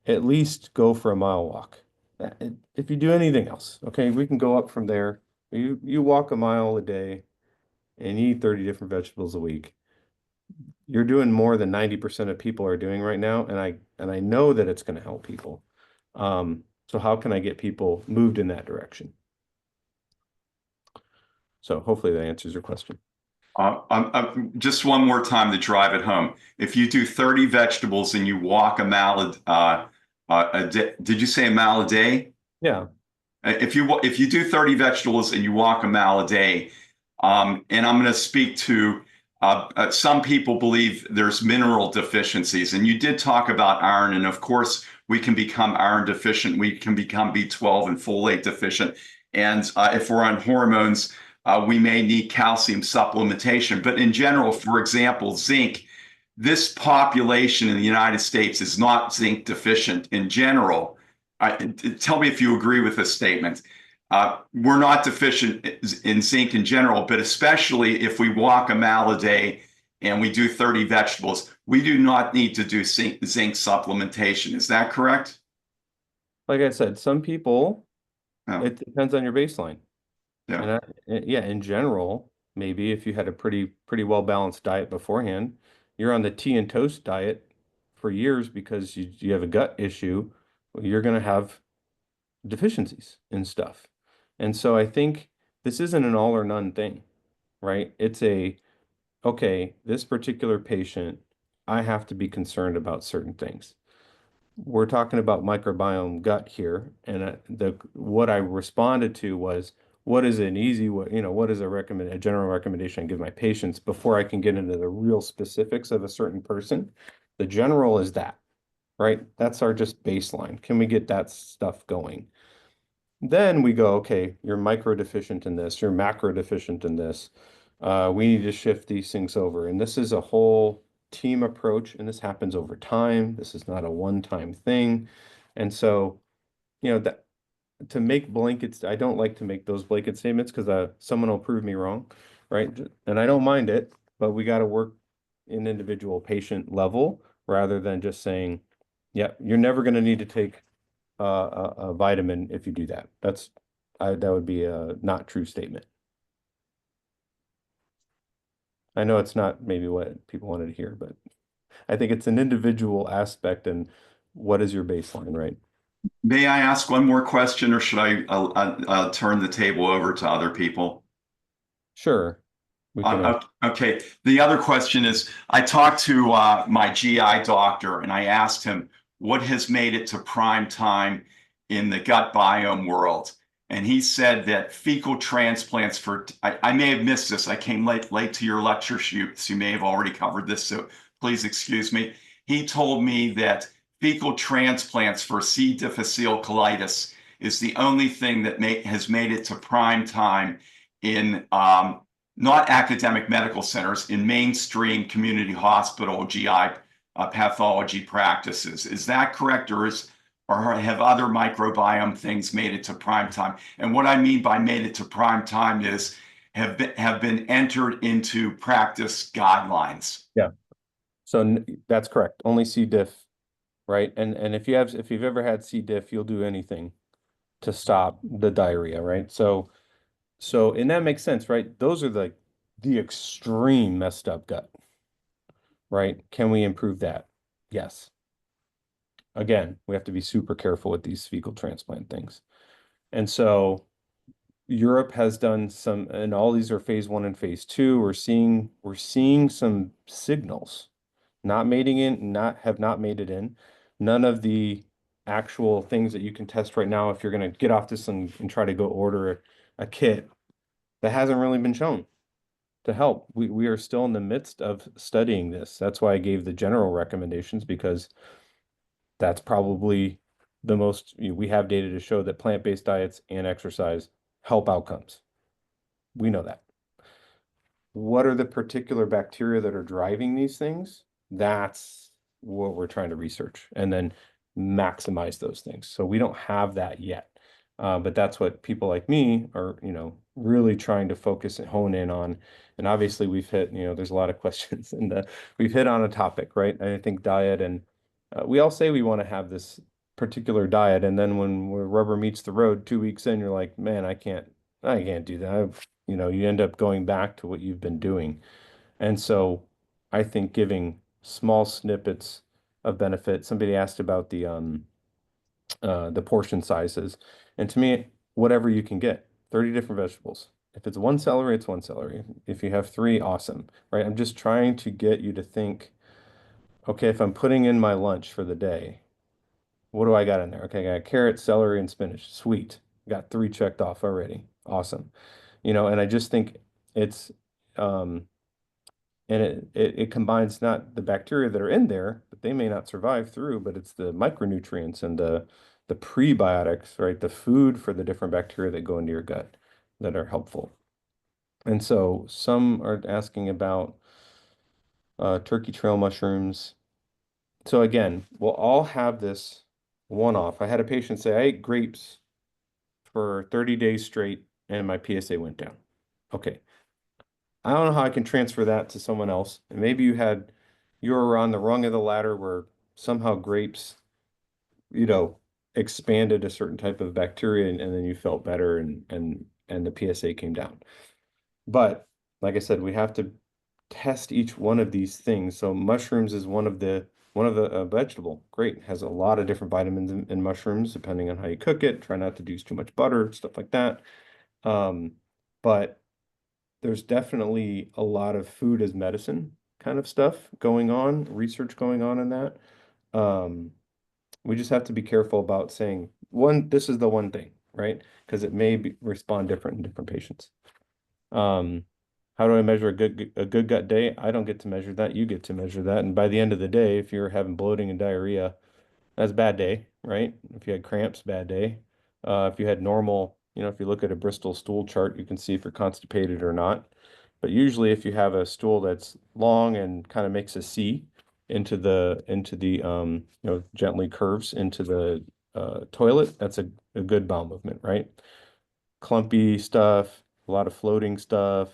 At least go for a mile walk. If you do anything else, okay, we can go up from there. You walk a mile a day and you eat 30 different vegetables a week. You're doing more than 90% of people are doing right now, and I know that it's going to help people. So how can I get people moved in that direction? So hopefully that answers your question. Just one more time to drive it home. If you do 30 vegetables and you walk a mile a day, did you say a mile a day? Yeah. If you do 30 vegetables and you walk a mile a day, and I'm going to speak to some people believe there's mineral deficiencies, and you did talk about iron, and of course we can become iron deficient, we can become B12 and folate deficient, and if we're on hormones, we may need calcium supplementation. But in general, for example, zinc. This population in the United States is not zinc deficient in general. Tell me if you agree with this statement. We're not deficient in zinc in general, but especially if we walk a mile a day and we do 30 vegetables, we do not need to do zinc supplementation. Is that correct? Like I said, some people, No. it depends on your baseline. Yeah. Yeah, in general, maybe if you had a pretty well balanced diet beforehand, you're on the tea and toast diet for years because you have a gut issue, well, you're going to have deficiencies in stuff. And so I think this isn't an all or none thing, right? It's okay, this particular patient, I have to be concerned about certain things. We're talking about microbiome gut here, and what I responded to was what is an easy way, what is a general recommendation I give my patients before I can get into the real specifics of a certain person. The general is that, right? That's our just baseline. Can we get that stuff going? Then we go, okay, you're micro deficient in this, you're macro deficient in this. We need to shift these things over. And this is a whole team approach, and this happens over time. This is not a one-time thing. And so, that to make blankets, I don't like to make those blanket statements because someone will prove me wrong, right? And I don't mind it, but we got to work in individual patient level rather than just saying, yeah, you're never going to need to take a vitamin if you do that. That would be a not true statement. I know it's not maybe what people wanted to hear, but I think it's an individual aspect and what is your baseline, right? May I ask one more question, or should I turn the table over to other people? Sure, we can ask. Okay. The other question is, I talked to my GI doctor and I asked him what has made it to prime time in the gut biome world. And he said that fecal transplants I may have missed this. I came late to your lecture shoot, so you may have already covered this. So please excuse me. He told me that fecal transplants for C. difficile colitis is the only thing that has made it to prime time in not academic medical centers, in mainstream community hospital GI pathology practices. Is that correct, or have other microbiome things made it to prime time? And what I mean by made it to prime time is have been entered into practice guidelines. Yeah. So that's correct. Only C. diff, right? And if you've ever had C. diff, you'll do anything to stop the diarrhea, right? So and that makes sense, right? Those are the extreme messed up gut, right? Can we improve that? Yes. Again, we have to be super careful with these fecal transplant things. And so Europe has done some, and all these are phase 1 and phase 2. We're seeing some signals, not have not made it in. None of the actual things that you can test right now, if you're going to get off this and try to go order a kit, that hasn't really been shown to help. We are still in the midst of studying this. That's why I gave the general recommendations, because that's probably the most, we have data to show that plant-based diets and exercise help outcomes. We know that. What are the particular bacteria that are driving these things? That's what we're trying to research and then maximize those things. So we don't have that yet. But that's what people like me are, really trying to focus and hone in on. And obviously we've hit, there's a lot of questions and we've hit on a topic, right? And I think diet, and we all say we want to have this particular diet. And then when rubber meets the road 2 weeks in, you're like, man, I can't do that. You end up going back to what you've been doing. And so I think giving small snippets of benefit. Somebody asked about the portion sizes. And to me, whatever you can get, 30 different vegetables. If it's one celery, it's one celery. If you have 3, awesome, right? I'm just trying to get you to think, okay, if I'm putting in my lunch for the day, what do I got in there? Okay, I got carrot, celery, and spinach. Sweet. Got 3 checked off already. Awesome. And I just think it's and it combines not the bacteria that are in there, but they may not survive through, but it's the micronutrients and the prebiotics, right? The food for the different bacteria that go into your gut that are helpful. And so some are asking about turkey trail mushrooms. So again, we'll all have this one-off. I had a patient say, I ate grapes for 30 days straight and my PSA went down. Okay. I don't know how I can transfer that to someone else. And maybe you were on the rung of the ladder where somehow grapes, expanded a certain type of bacteria and then you felt better and the PSA came down. But like I said, we have to test each one of these things. So mushrooms is one of the vegetable. Great. Has a lot of different vitamins in mushrooms, depending on how you cook it. Try not to use too much butter, stuff like that. But there's definitely a lot of food as medicine kind of stuff going on, research going on in that. We just have to be careful about saying this is the one thing, right? Because it may respond different in different patients. How do I measure a good gut day? I don't get to measure that. You get to measure that. And by the end of the day, if you're having bloating and diarrhea, that's a bad day, right? If you had cramps, bad day. If you had normal, if you look at a Bristol stool chart, you can see if you're constipated or not. But usually if you have a stool that's long and kind of makes a C into the gently curves into the toilet, that's a good bowel movement, right? Clumpy stuff, a lot of floating stuff,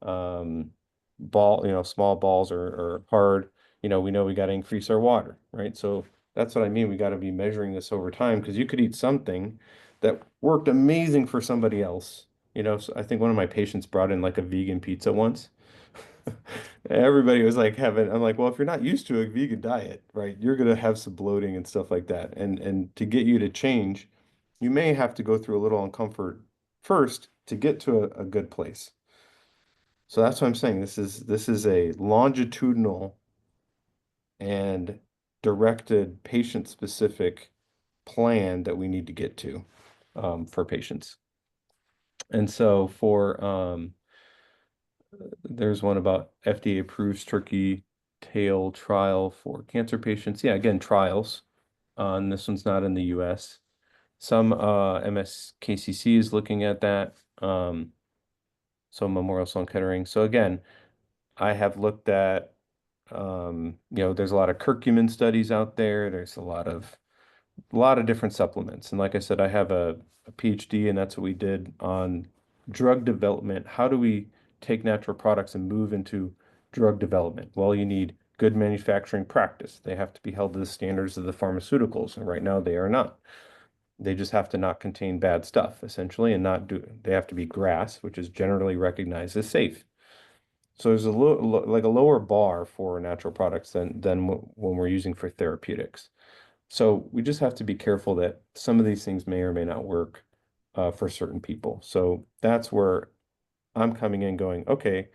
small balls are hard. We know we got to increase our water, right? So that's what I mean. We got to be measuring this over time, because you could eat something that worked amazing for somebody else. So I think one of my patients brought in like a vegan pizza once. Everybody was like having, I'm like, well, if you're not used to a vegan diet, right, you're gonna have some bloating and stuff like that. And to get you to change, you may have to go through a little uncomfort first to get to a good place. So that's what I'm saying. This is a longitudinal and directed patient-specific plan that we need to get to for patients. And so for there's one about FDA approves turkey tail trial for cancer patients. Yeah, again, trials. And this one's not in the US. Some MSKCC is looking at that. So Memorial Sloan Kettering. So again, I have looked at there's a lot of curcumin studies out there. There's a lot of different supplements. And like I said, I have a PhD, and that's what we did on drug development. How do we take natural products and move into drug development? Well, you need good manufacturing practice. They have to be held to the standards of the pharmaceuticals, and right now they are not. They just have to not contain bad stuff, essentially, and they have to be GRAS, which is generally recognized as safe. So there's like a lower bar for natural products than when we're using for therapeutics. So we just have to be careful that some of these things may or may not work for certain people. So that's where I'm coming in going, okay,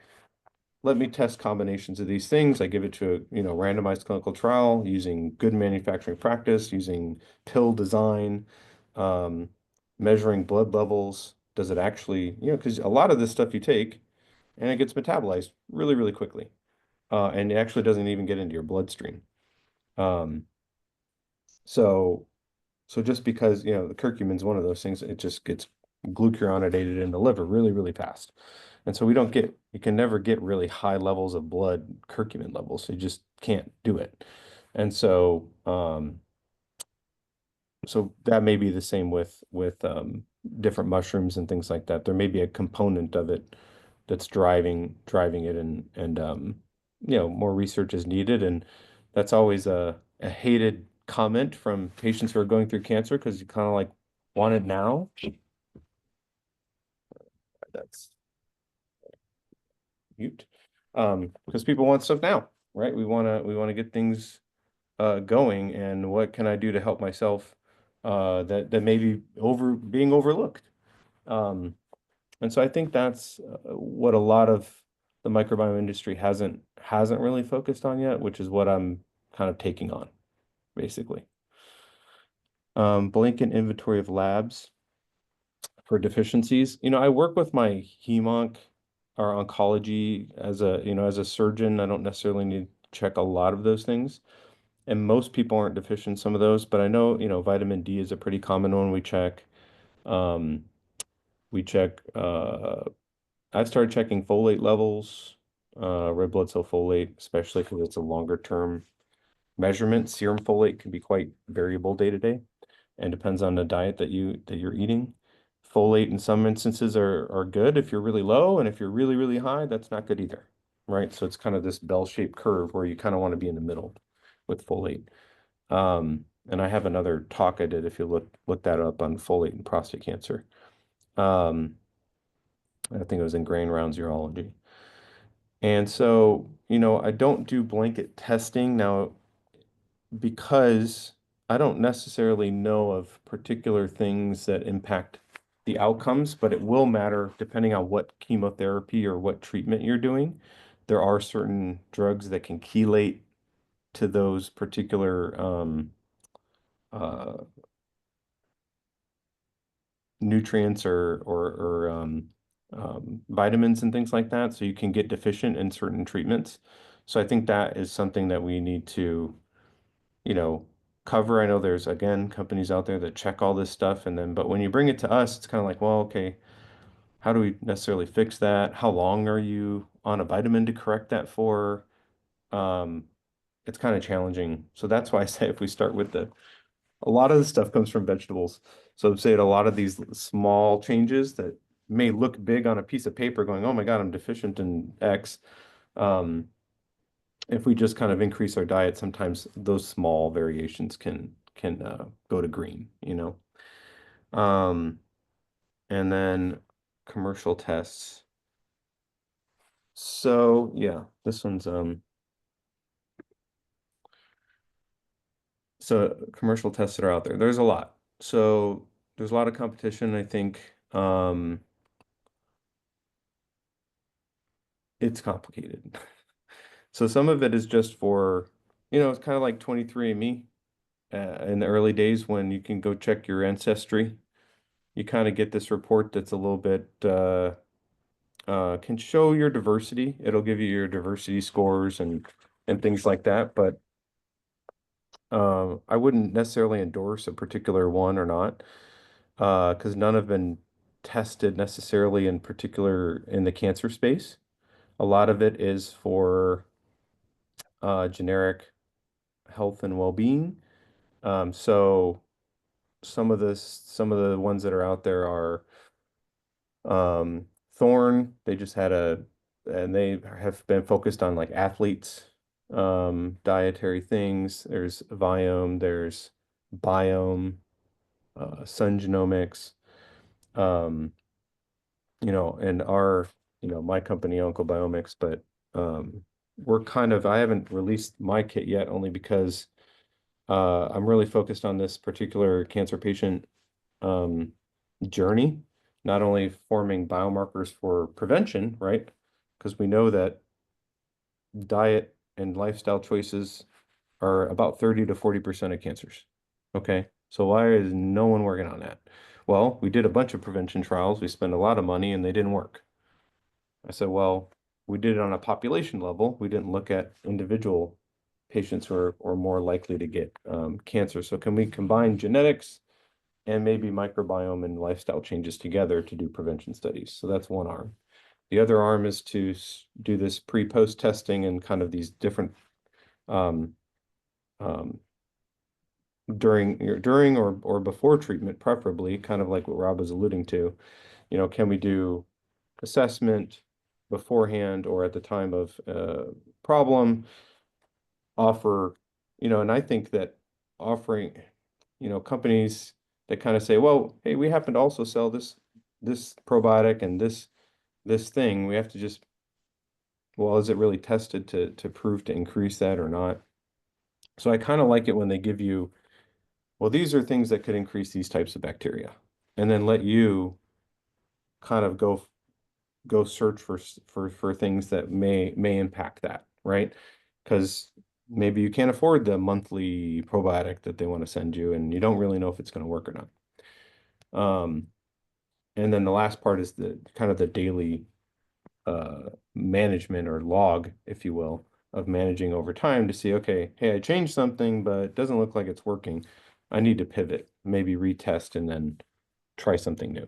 let me test combinations of these things. I give it to a randomized clinical trial using good manufacturing practice, using pill design, um, measuring blood levels. Does it actually, because a lot of this stuff you take and it gets metabolized really, really quickly. And it actually doesn't even get into your bloodstream. Um, so just because, the curcumin's one of those things, it just gets glucuronidated in the liver really, really fast. And so you can never get really high levels of blood curcumin levels. You just can't do it. And so that may be the same with different mushrooms and things like that. There may be a component of it that's driving it, and more research is needed. And that's always a hated comment from patients who are going through cancer, because you kind of like want it now. That's mute. Because people want stuff now, right? We want to get things going, and what can I do to help myself that may be being overlooked. And so I think that's what a lot of the microbiome industry hasn't really focused on yet, which is what I'm kind of taking on, basically. Blanket inventory of labs for deficiencies. I work with my hemonc or oncology as a surgeon. I don't necessarily need to check a lot of those things. And most people aren't deficient in some of those, but I know, vitamin D is a pretty common one we check. Um, we check, I've started checking folate levels, red blood cell folate, especially because it's a longer term measurement. Serum folate can be quite variable day to day and depends on the diet that you're eating. Folate in some instances are good if you're really low, and if you're really, really high, that's not good either. Right. So it's kind of this bell-shaped curve where you kind of want to be in the middle with folate. And I have another talk I did, if you look that up, on folate and prostate cancer. I think it was in Grain Rounds Urology. And so, I don't do blanket testing now because I don't necessarily know of particular things that impact the outcomes, but it will matter depending on what chemotherapy or what treatment you're doing. There are certain drugs that can chelate to those particular uh, nutrients or vitamins and things like that. So you can get deficient in certain treatments. So I think that is something that we need to, cover. I know there's, again, companies out there that check all this stuff, but when you bring it to us, it's kind of like, well, okay, how do we necessarily fix that? How long are you on a vitamin to correct that for? It's kind of challenging. So that's why I say if we start with a lot of the stuff comes from vegetables. So say a lot of these small changes that may look big on a piece of paper going, oh my God, I'm deficient in X. If we just kind of increase our diet, sometimes those small variations can go to green, and then commercial tests. So yeah, this one's so commercial tests that are out there. There's a lot. So there's a lot of competition, I think. It's complicated. So some of it is just for, it's kind of like 23andMe in the early days when you can go check your ancestry. You kind of get this report that's a little bit can show your diversity. It'll give you your diversity scores and things like that. But I wouldn't necessarily endorse a particular one or not, because none have been tested necessarily in particular in the cancer space. A lot of it is for generic health and well-being. So some of the ones that are out there are Thorn. They just had and they have been focused on like athletes, dietary things. There's Viome, there's Biome, Sun Genomics, um, and my company, Uncle Biomics, but I haven't released my kit yet only because I'm really focused on this particular cancer patient journey, not only forming biomarkers for prevention, right? Because we know that diet and lifestyle choices are about 30 to 40% of cancers. Okay, so why is no one working on that? Well, we did a bunch of prevention trials. We spent a lot of money and they didn't work. I said, well, we did it on a population level. We didn't look at individual patients who are more likely to get cancer. So can we combine genetics and maybe microbiome and lifestyle changes together to do prevention studies? So that's one arm. The other arm is to do this pre-post testing and kind of these different um, um, during or before treatment, preferably, kind of like what Rob was alluding to. Can we do assessment beforehand or at the time of problem, offer, and I think that offering, companies that kind of say, well, hey, we happen to also sell this probiotic and this thing. We have to just, well, is it really tested to prove to increase that or not? So I kind of like it when they give you, well, these are things that could increase these types of bacteria, and then let you kind of go search for things that may impact that, right? Because maybe you can't afford the monthly probiotic that they want to send you, and you don't really know if it's going to work or not. And then the last part is the kind of the daily management or log, if you will, of managing over time to see, okay, hey, I changed something, but it doesn't look like it's working. I need to pivot, maybe retest, and then try something new.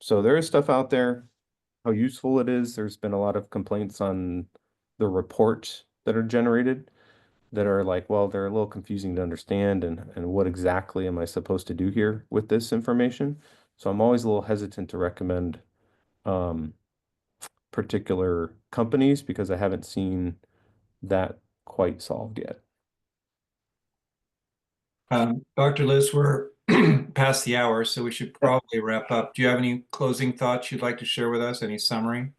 So there is stuff out there. How useful it is. There's been a lot of complaints on the reports that are generated that are like, well, they're a little confusing to understand and what exactly am I supposed to do here with this information? So I'm always a little hesitant to recommend particular companies because I haven't seen that quite solved yet. Dr. Liss, we're past the hour, so we should probably wrap up. Do you have any closing thoughts you'd like to share with us? Any summary?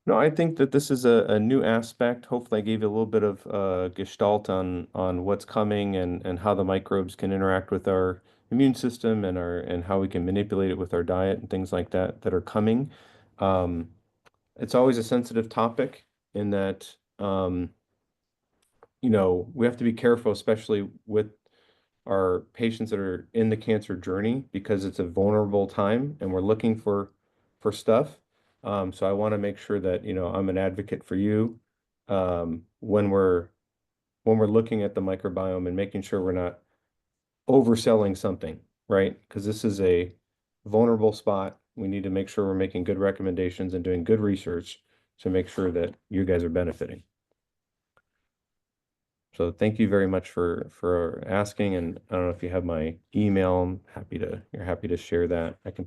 No, I think that this is a new aspect. Hopefully, I gave you a little bit of gestalt on what's coming and how the microbes can interact with our immune system and how we can manipulate it with our diet and things like that are coming. Um, it's always a sensitive topic in that we have to be careful, especially with our patients that are in the cancer journey because it's a vulnerable time and we're looking for stuff. So I want to make sure that, I'm an advocate for you when we're looking at the microbiome and making sure we're not overselling something, right? Because this is a vulnerable spot. We need to make sure we're making good recommendations and doing good research to make sure that you guys are benefiting. So thank you very much for asking, and I don't know if you have my email. You're happy to share that. I can